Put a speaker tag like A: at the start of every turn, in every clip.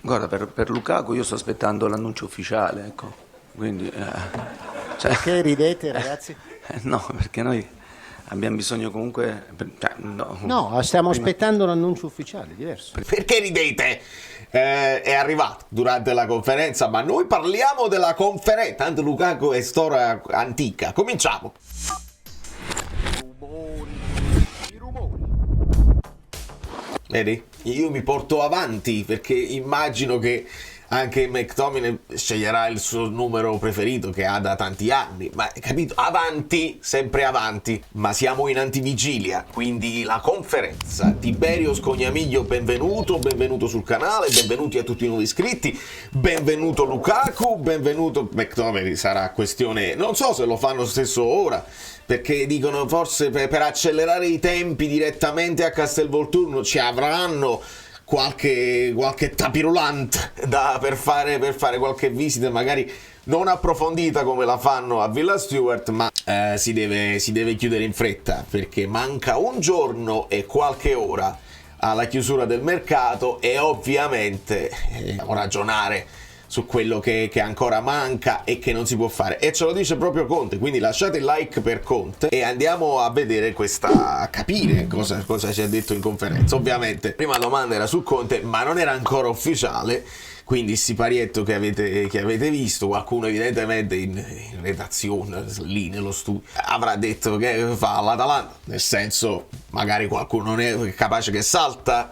A: Guarda, per Lukaku io sto aspettando l'annuncio ufficiale, ecco. Quindi, cioè,
B: Perché ridete, ragazzi?
A: no, perché noi abbiamo bisogno comunque, cioè, no,
B: No, stiamo
A: prima-
B: aspettando l'annuncio ufficiale, diverso.
C: Perché ridete? È arrivato durante la conferenza, ma noi parliamo della conferenza. Tanto Lukaku è storia antica. Cominciamo. I rumori. Vedi? Io mi porto avanti perché immagino che anche McTominay sceglierà il suo numero preferito che ha da tanti anni, ma capito? Avanti, sempre avanti, ma siamo in antivigilia, quindi la conferenza. Tiberio Scognamiglio, benvenuto sul canale, benvenuti a tutti i nuovi iscritti, benvenuto Lukaku, benvenuto McTominay. Sarà questione, non so se lo fanno stesso ora, perché dicono forse per accelerare i tempi direttamente a Castelvolturno ci avranno qualche tapirulante per fare qualche visita magari non approfondita come la fanno a Villa Stewart, ma si deve chiudere in fretta perché manca un giorno e qualche ora alla chiusura del mercato e ovviamente dobbiamo ragionare su quello che ancora manca e che non si può fare, e ce lo dice proprio Conte, quindi lasciate il like per Conte e andiamo a vedere a capire cosa ci ha detto in conferenza. Ovviamente prima domanda era su Conte, ma non era ancora ufficiale, quindi il siparietto che avete visto, qualcuno evidentemente in redazione lì nello studio avrà detto che fa l'Atalanta, nel senso magari qualcuno non è capace che salta,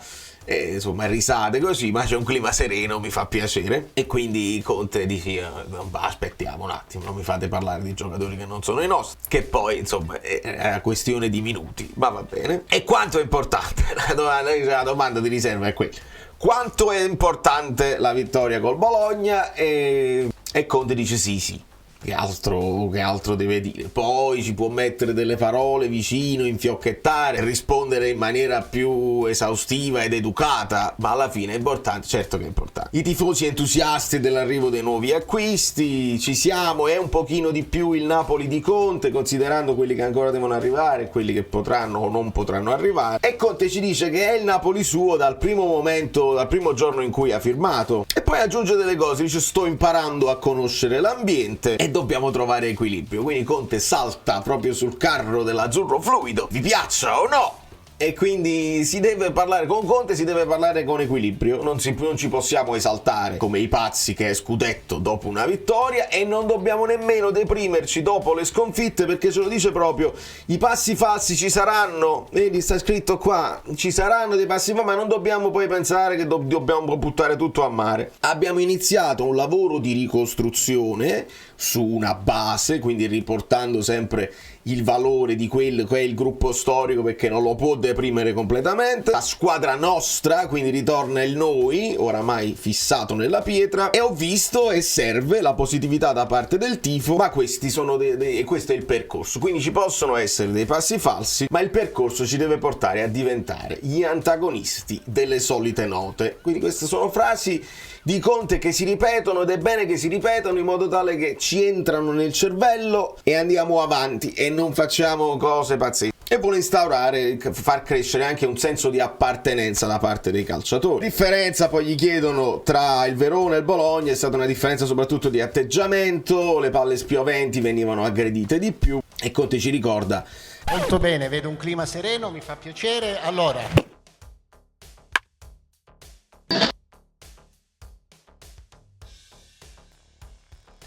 C: insomma risate così, ma c'è un clima sereno, mi fa piacere, e quindi Conte dice aspettiamo un attimo, non mi fate parlare di giocatori che non sono i nostri, che poi insomma è una questione di minuti, ma va bene. E quanto è importante? La domanda di riserva è quella: quanto è importante la vittoria col Bologna? E Conte dice sì. Che altro deve dire? Poi ci può mettere delle parole vicino, infiocchettare, rispondere in maniera più esaustiva ed educata, ma alla fine è importante, certo che è importante. I tifosi entusiasti dell'arrivo dei nuovi acquisti, ci siamo, è un pochino di più il Napoli di Conte, considerando quelli che ancora devono arrivare, quelli che potranno o non potranno arrivare. E Conte ci dice che è il Napoli suo dal primo momento, dal primo giorno in cui ha firmato. E poi aggiunge delle cose, dice: sto imparando a conoscere l'ambiente e dobbiamo trovare equilibrio. Quindi Conte salta proprio sul carro dell'azzurro fluido, vi piaccia o no, e quindi si deve parlare con Conte, si deve parlare con equilibrio, non ci possiamo esaltare come i pazzi che è scudetto dopo una vittoria, e non dobbiamo nemmeno deprimerci dopo le sconfitte, perché ce lo dice proprio: i passi falsi ci saranno, vedi, sta scritto qua, ci saranno dei passi falsi, ma non dobbiamo poi pensare che dobbiamo buttare tutto a mare. Abbiamo iniziato un lavoro di ricostruzione su una base, quindi riportando sempre il valore di quello che è il gruppo storico, perché non lo può deprimere completamente. La squadra nostra, quindi ritorna il noi, oramai fissato nella pietra, e ho visto e serve la positività da parte del tifo, ma questi sono questo è il percorso, quindi ci possono essere dei passi falsi, ma il percorso ci deve portare a diventare gli antagonisti delle solite note. Quindi queste sono frasi di Conte che si ripetono, ed è bene che si ripetano in modo tale che ci entrano nel cervello e andiamo avanti e non facciamo cose pazzesche. E vuole instaurare, far crescere anche un senso di appartenenza da parte dei calciatori. Differenza, poi gli chiedono, tra il Verona e il Bologna, è stata una differenza soprattutto di atteggiamento, le palle spioventi venivano aggredite di più, e Conte ci ricorda:
B: Molto bene, vedo un clima sereno, mi fa piacere. Allora,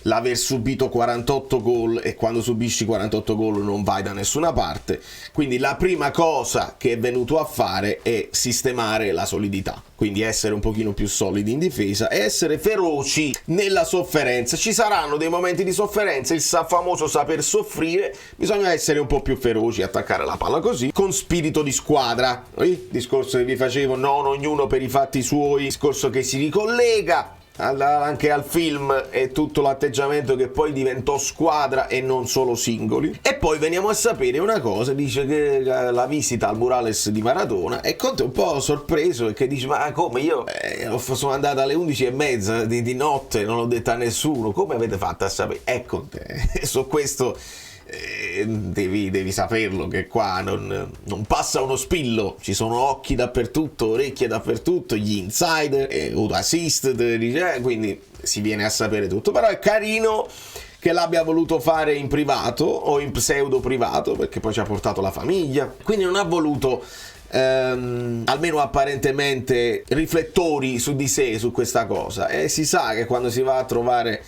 C: l'aver subito 48 gol, e quando subisci 48 gol non vai da nessuna parte, quindi la prima cosa che è venuto a fare è sistemare la solidità, quindi essere un pochino più solidi in difesa e essere feroci nella sofferenza. Ci saranno dei momenti di sofferenza, il famoso saper soffrire, bisogna essere un po' più feroci, attaccare la palla così, con spirito di squadra, discorso che vi facevo, non ognuno per i fatti suoi, discorso che si ricollega anche al film, e tutto l'atteggiamento che poi diventò squadra e non solo singoli. E poi veniamo a sapere una cosa, dice che la visita al murales di Maradona, e Conte un po' sorpreso, perché dice: ma come, io sono andata alle 11:30 di notte, non l'ho detta a nessuno, come avete fatto a sapere? Conte su questo devi saperlo che qua non passa uno spillo, ci sono occhi dappertutto, orecchie dappertutto, gli insider, auto assisted, quindi si viene a sapere tutto. Però è carino che l'abbia voluto fare in privato o in pseudo privato, perché poi ci ha portato la famiglia, quindi non ha voluto almeno apparentemente riflettori su di sé, su questa cosa. E si sa che quando si va a trovare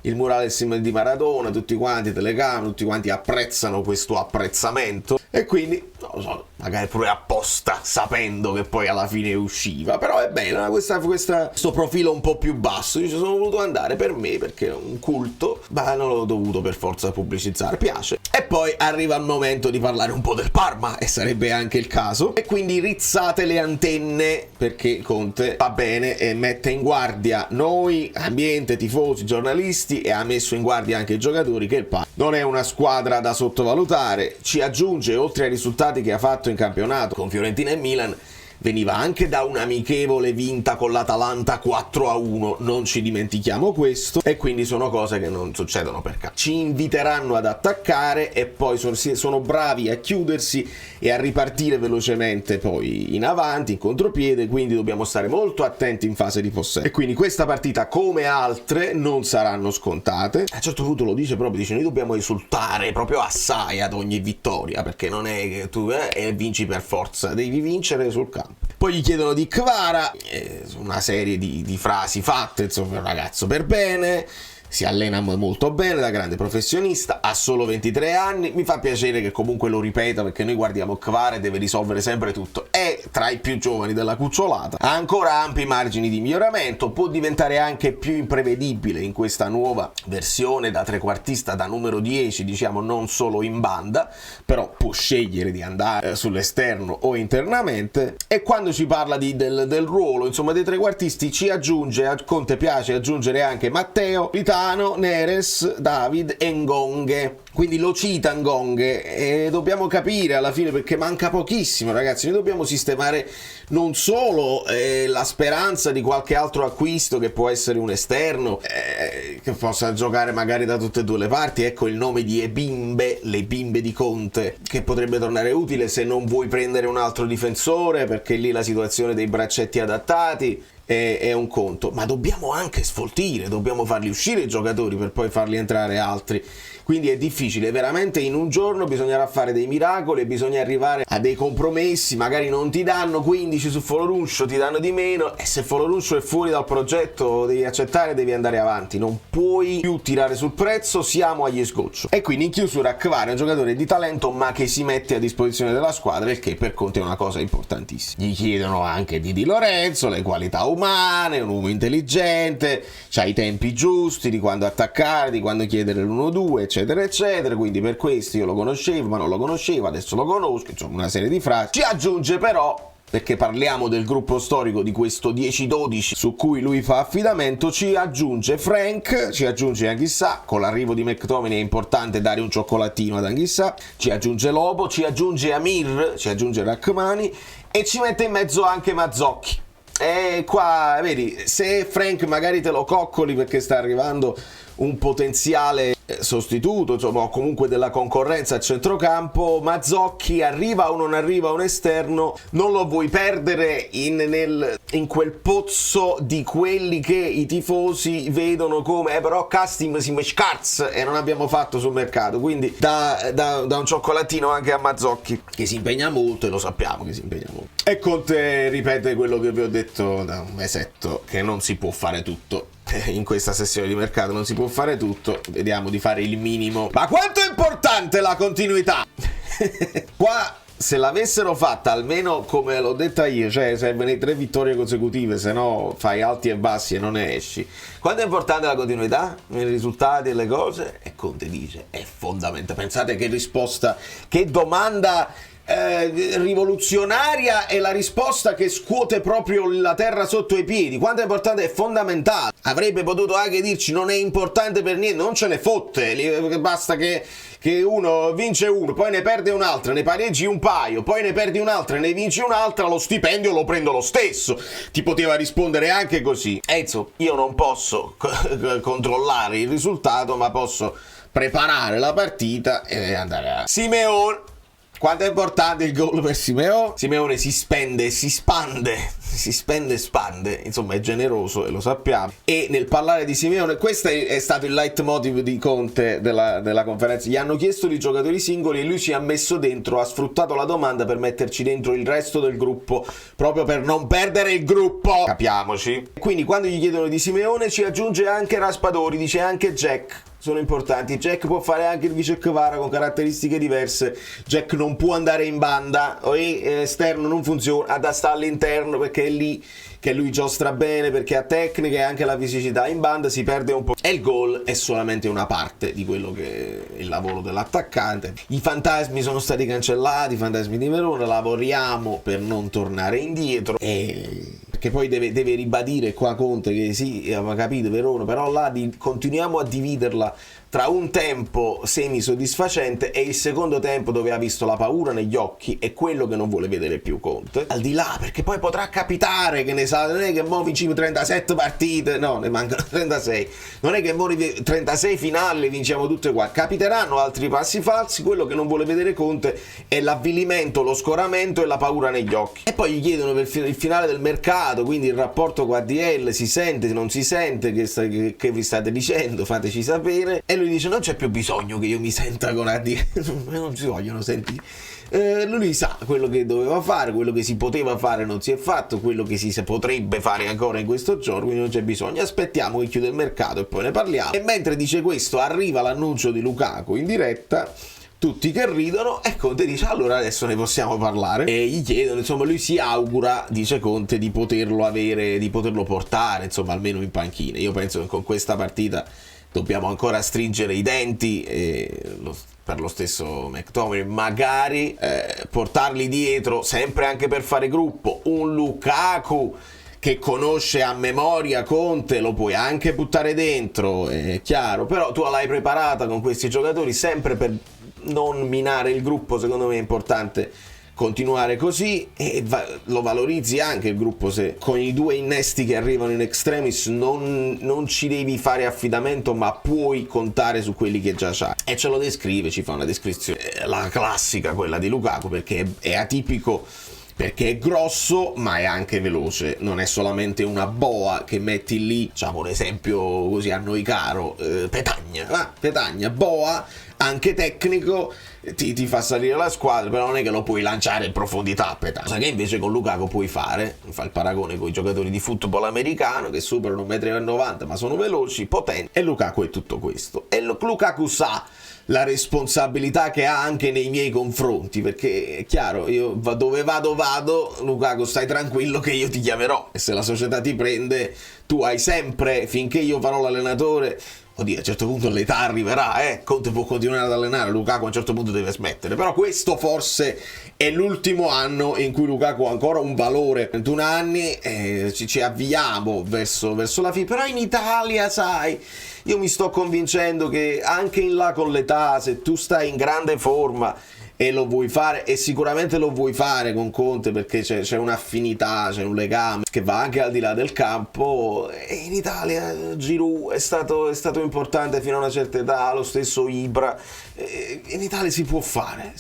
C: il murales di Maradona, tutti quanti telecamere, tutti quanti apprezzano questo apprezzamento, e quindi non lo so, magari pure apposta, sapendo che poi alla fine usciva. Però è bello questo profilo un po' più basso. Io ci sono voluto andare per me, perché è un culto, ma non l'ho dovuto per forza pubblicizzare, piace. E poi arriva il momento di parlare un po' del Parma, e sarebbe anche il caso, e quindi rizzate le antenne, perché Conte va bene e mette in guardia noi, ambiente, tifosi, giornalisti, e ha messo in guardia anche i giocatori che il Parma non è una squadra da sottovalutare. Ci aggiunge, oltre ai risultati che ha fatto in campionato con Fiorentina e Milan, veniva anche da un'amichevole vinta con l'Atalanta 4-1, non ci dimentichiamo questo, e quindi sono cose che non succedono per caso. Ci inviteranno ad attaccare e poi sono bravi a chiudersi e a ripartire velocemente poi in avanti, in contropiede, quindi dobbiamo stare molto attenti in fase di possesso. E quindi questa partita, come altre, non saranno scontate. A un certo punto lo dice proprio, dice: noi dobbiamo esultare proprio assai ad ogni vittoria, perché non è che tu vinci per forza, devi vincere sul campo. Poi gli chiedono di Kvara, una serie di frasi fatte, insomma, un ragazzo per bene, si allena molto bene, da grande professionista, ha solo 23 anni, mi fa piacere che comunque lo ripeta, perché noi guardiamo Kvara e deve risolvere sempre tutto, è tra i più giovani della cucciolata, ha ancora ampi margini di miglioramento, può diventare anche più imprevedibile in questa nuova versione da trequartista, da numero 10, diciamo, non solo in banda, però può scegliere di andare sull'esterno o internamente. E quando ci parla del ruolo, insomma, dei trequartisti, ci aggiunge, a Conte piace aggiungere anche Matteo, Neres, David e Ngonghe. Quindi lo cita Ngonghe, e dobbiamo capire alla fine, perché manca pochissimo, ragazzi. Noi dobbiamo sistemare non solo la speranza di qualche altro acquisto, che può essere un esterno che possa giocare magari da tutte e due le parti. Ecco il nome di Ebimbe, le bimbe di Conte, che potrebbe tornare utile se non vuoi prendere un altro difensore, perché lì la situazione dei braccetti adattati è un conto. Ma dobbiamo anche sfoltire, dobbiamo farli uscire i giocatori per poi farli entrare altri. Quindi è difficile, veramente in un giorno bisognerà fare dei miracoli e bisogna arrivare a dei compromessi. Magari non ti danno 15 su Foloruncio, ti danno di meno, e se Foloruncio è fuori dal progetto devi accettare, devi andare avanti, non puoi più tirare sul prezzo, siamo agli sgoccio. E quindi in chiusura, Kvara è un giocatore di talento, ma che si mette a disposizione della squadra, il che per Conte è una cosa importantissima. Gli chiedono anche di Lorenzo, le qualità umane, un uomo intelligente, c'ha i tempi giusti di quando attaccare, di quando chiedere l'1-2, eccetera eccetera. Quindi per questo io lo conoscevo, ma non lo conoscevo, adesso lo conosco, insomma una serie di frasi. Ci aggiunge però, perché parliamo del gruppo storico di questo 10-12 su cui lui fa affidamento, ci aggiunge Frank, ci aggiunge Anghissà, con l'arrivo di McTominay è importante dare un cioccolatino ad Anghissà, ci aggiunge Lobo, ci aggiunge Amir, ci aggiunge Rachmani, e ci mette in mezzo anche Mazzocchi. E qua, vedi, se Frank magari te lo coccoli perché sta arrivando un potenziale sostituto, insomma, o comunque della concorrenza a centrocampo, Mazzocchi arriva o non arriva un esterno, non lo vuoi perdere in quel pozzo di quelli che i tifosi vedono come però Castim si scarz e non abbiamo fatto sul mercato. Quindi da un cioccolatino anche a Mazzocchi, che si impegna molto, e lo sappiamo che si impegna molto. E Conte ripete quello che vi ho detto da un mesetto, che non si può fare tutto. In questa sessione di mercato non si può fare tutto, vediamo di fare il minimo. Ma quanto è importante la continuità? Qua, se l'avessero fatta almeno come l'ho detta io, cioè servono 3 vittorie consecutive, se no fai alti e bassi e non ne esci. Quanto è importante la continuità nei risultati e le cose? E Conte dice è fondamentale. Pensate che risposta, che domanda rivoluzionaria, è la risposta che scuote proprio la terra sotto i piedi. Quanto è importante? È fondamentale. Avrebbe potuto anche dirci non è importante per niente, non ce ne fotte, basta che uno vince uno, poi ne perde un'altra, ne pareggi un paio, poi ne perdi un'altra, ne vinci un'altra, lo stipendio lo prendo lo stesso. Ti poteva rispondere anche così. Enzo, io non posso controllare il risultato, ma posso preparare la partita e andare a Simeone. Quanto è importante il gol per Simeone? Simeone si spende e spande, insomma è generoso e lo sappiamo. E nel parlare di Simeone, questo è stato il leitmotiv di Conte della conferenza. Gli hanno chiesto di giocatori singoli e lui ci ha messo dentro, ha sfruttato la domanda per metterci dentro il resto del gruppo, proprio per non perdere il gruppo, capiamoci. Quindi quando gli chiedono di Simeone ci aggiunge anche Raspadori, dice anche Jack. Sono importanti. Jack può fare anche il vice Kvara con caratteristiche diverse. Jack non può andare in banda e esterno non funziona, da sta all'interno perché è lì che lui giostra bene, perché ha tecnica e anche la fisicità. In banda si perde un po'. E il gol è solamente una parte di quello che è il lavoro dell'attaccante. I fantasmi sono stati cancellati, i fantasmi di Verona, lavoriamo per non tornare indietro perché poi deve ribadire qua Conte che sì, aveva capito Verona, però là continuiamo a dividerla tra un tempo semi-soddisfacente e il secondo tempo dove ha visto la paura negli occhi e quello che non vuole vedere più Conte. Al di là, perché poi potrà capitare che non è che mo vinciamo 37 partite, no, ne mancano 36, non è che mo 36 finali le vinciamo tutte qua, capiteranno altri passi falsi. Quello che non vuole vedere Conte è l'avvilimento, lo scoramento e la paura negli occhi. E poi gli chiedono per il finale del mercato, quindi il rapporto con ADL, si sente, non si sente, che vi state dicendo, fateci sapere. E lui dice non c'è più bisogno che io mi senta con ADL, non si vogliono sentire. Lui sa quello che doveva fare, quello che si poteva fare non si è fatto, quello che si potrebbe fare ancora in questo giorno, quindi non c'è bisogno, aspettiamo che chiude il mercato e poi ne parliamo. E mentre dice questo arriva l'annuncio di Lukaku in diretta, tutti che ridono e Conte dice allora adesso ne possiamo parlare, e gli chiedono, insomma lui si augura, dice Conte, di poterlo avere, di poterlo portare insomma almeno in panchina. Io penso che con questa partita dobbiamo ancora stringere i denti per lo stesso McTominay, magari portarli dietro sempre anche per fare gruppo. Un Lukaku che conosce a memoria Conte lo puoi anche buttare dentro, è chiaro, però tu l'hai preparata con questi giocatori sempre per non minare il gruppo. Secondo me è importante continuare così e lo valorizzi anche il gruppo, se con i due innesti che arrivano in extremis non ci devi fare affidamento, ma puoi contare su quelli che già c'hai. E ce lo descrive, ci fa una descrizione, la classica quella di Lukaku, perché è atipico, perché è grosso ma è anche veloce, non è solamente una boa che metti lì, diciamo un esempio così a noi caro, Petagna, boa, anche tecnico, ti fa salire la squadra, però non è che lo puoi lanciare in profondità a Petagna, cosa che invece con Lukaku puoi fare. Fa il paragone con i giocatori di football americano che superano 1,90 m ma sono veloci, potenti, e Lukaku è tutto questo. E Lukaku sa la responsabilità che ha anche nei miei confronti, perché è chiaro, io dove vado, Lukaku stai tranquillo che io ti chiamerò, e se la società ti prende tu hai sempre, finché io farò l'allenatore, oddio, a un certo punto l'età arriverà, Conte può continuare ad allenare, Lukaku a un certo punto deve smettere, però questo forse è l'ultimo anno in cui Lukaku ha ancora un valore. 21 anni, ci avviamo verso la fine, però in Italia, sai, io mi sto convincendo che anche in là con l'età, se tu stai in grande forma e lo vuoi fare, e sicuramente lo vuoi fare con Conte perché c'è un'affinità, c'è un legame che va anche al di là del campo, e in Italia Giroud è stato importante fino a una certa età, lo stesso Ibra, in Italia si può fare.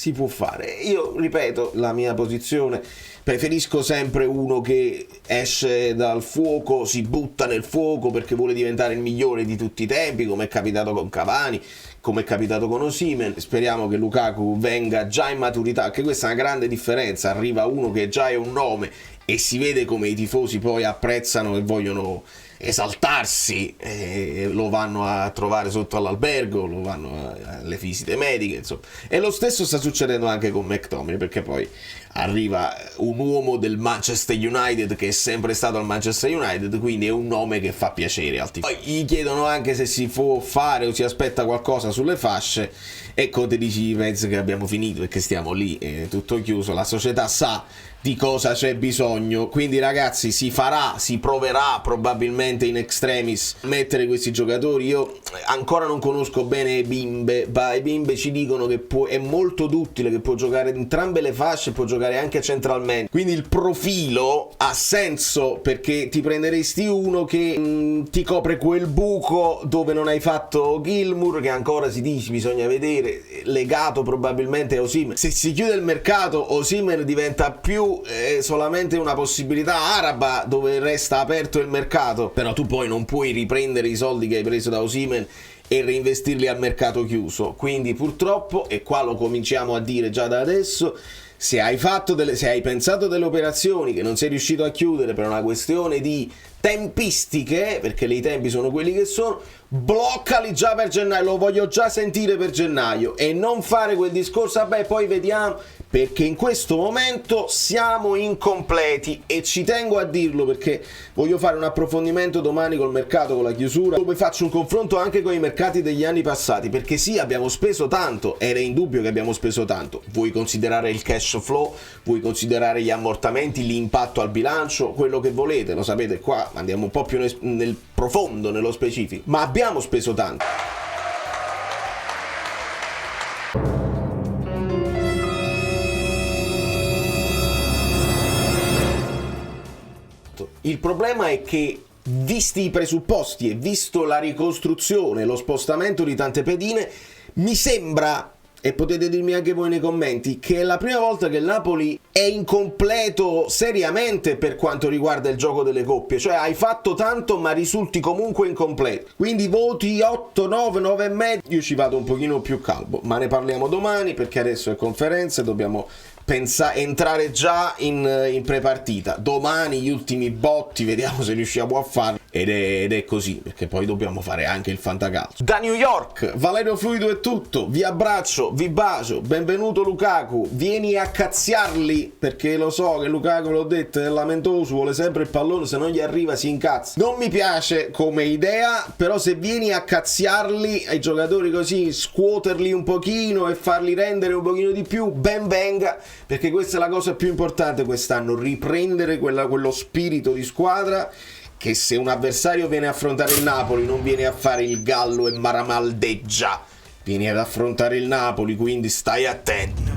C: Io ripeto la mia posizione, preferisco sempre uno che esce dal fuoco, si butta nel fuoco perché vuole diventare il migliore di tutti i tempi, come è capitato con Cavani, come è capitato con Osimhen. Speriamo che Lukaku venga già in maturità, perché questa è una grande differenza, arriva uno che già è un nome e si vede come i tifosi poi apprezzano e vogliono esaltarsi, lo vanno a trovare sotto all'albergo, lo vanno alle visite mediche, insomma. E lo stesso sta succedendo anche con McTominay, perché poi arriva un uomo del Manchester United che è sempre stato al Manchester United, quindi è un nome che fa piacere al tifo. Poi gli chiedono anche se si può fare o si aspetta qualcosa sulle fasce, e Conte dice penso che abbiamo finito e che stiamo lì, è tutto chiuso, la società sa di cosa c'è bisogno. Quindi ragazzi, si proverà probabilmente in extremis mettere questi giocatori. Io ancora non conosco bene Ebimbe, ma Ebimbe ci dicono che è molto duttile, che può giocare entrambe le fasce, può giocare anche centralmente, quindi il profilo ha senso, perché ti prenderesti uno che ti copre quel buco dove non hai fatto Gilmour, che ancora si dice, bisogna vedere, legato probabilmente a Osimhen. Se si chiude il mercato, Osimhen diventa più solamente una possibilità araba dove resta aperto il mercato, però tu poi non puoi riprendere i soldi che hai preso da Osimhen e reinvestirli al mercato chiuso. Quindi purtroppo, e qua lo cominciamo a dire già da adesso, se hai pensato delle operazioni che non sei riuscito a chiudere per una questione di tempistiche, perché i tempi sono quelli che sono, bloccali già per gennaio, lo voglio già sentire per gennaio, e non fare quel discorso vabbè poi vediamo, perché in questo momento siamo incompleti, e ci tengo a dirlo perché voglio fare un approfondimento domani col mercato, con la chiusura, dove faccio un confronto anche con i mercati degli anni passati, perché sì, abbiamo speso tanto, era indubbio che abbiamo speso tanto, vuoi considerare il cash flow, vuoi considerare gli ammortamenti, l'impatto al bilancio, quello che volete, lo sapete, qua andiamo un po' più nel profondo, nello specifico, ma abbiamo speso tanto. Il problema è che, visti i presupposti e visto la ricostruzione, lo spostamento di tante pedine, mi sembra, e potete dirmi anche voi nei commenti, che è la prima volta che il Napoli è incompleto seriamente per quanto riguarda il gioco delle coppie, cioè hai fatto tanto ma risulti comunque incompleto. Quindi voti 8, 9, 9 e mezzo, io ci vado un pochino più calmo, ma ne parliamo domani, perché adesso è conferenza e dobbiamo entrare già in prepartita. Domani gli ultimi botti, vediamo se riusciamo a farli, ed è così, perché poi dobbiamo fare anche il fantacalcio. Da New York, Valerio Fluido è tutto, vi abbraccio, vi bacio, benvenuto Lukaku, vieni a cazziarli, perché lo so che Lukaku, l'ho detto, è lamentoso, vuole sempre il pallone, se non gli arriva si incazza. Non mi piace come idea, però se vieni a cazziarli ai giocatori così, scuoterli un pochino e farli rendere un pochino di più, ben venga, perché questa è la cosa più importante quest'anno, riprendere quello spirito di squadra, che se un avversario viene a affrontare il Napoli non viene a fare il gallo e maramaldeggia, vieni ad affrontare il Napoli, quindi stai attento.